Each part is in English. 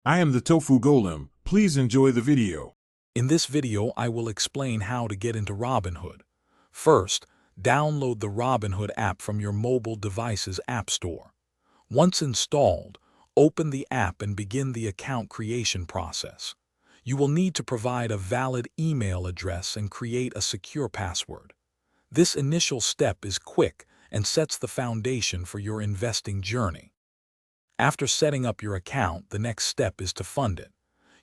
I am the Tofu Golem. Please enjoy the video. In this video, I will explain how to get into Robinhood. First, download the Robinhood app from your mobile device's app store. Once installed, open the app and begin the account creation process. You will need to provide a valid email address and create a secure password. This initial step is quick and sets the foundation for your investing journey. After setting up your account, the next step is to fund it.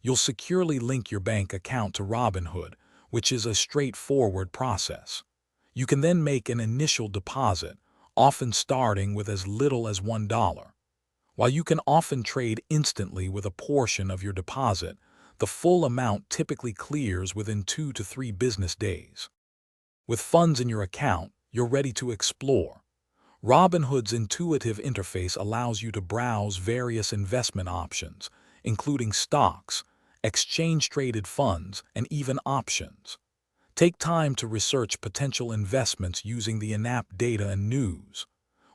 You'll securely link your bank account to Robinhood, which is a straightforward process. You can then make an initial deposit, often starting with as little as $1. While you can often trade instantly with a portion of your deposit, the full amount typically clears within 2 to 3 business days. With funds in your account, you're ready to explore. Robinhood's intuitive interface allows you to browse various investment options, including stocks, exchange-traded funds, and even options. Take time to research potential investments using the in-app data and news.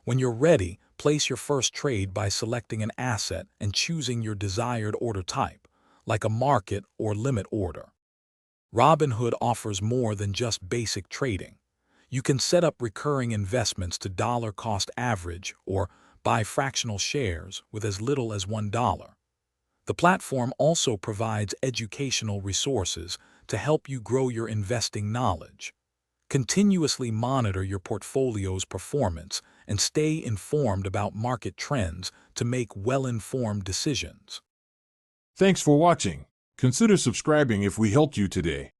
When you're ready, place your first trade by selecting an asset and choosing your desired order type, like a market or limit order. Robinhood offers more than just basic trading. You can set up recurring investments to dollar-cost average or buy fractional shares with as little as $1. The platform also provides educational resources to help you grow your investing knowledge. Continuously monitor your portfolio's performance and stay informed about market trends to make well-informed decisions. Thanks for watching. Consider subscribing if we helped you today.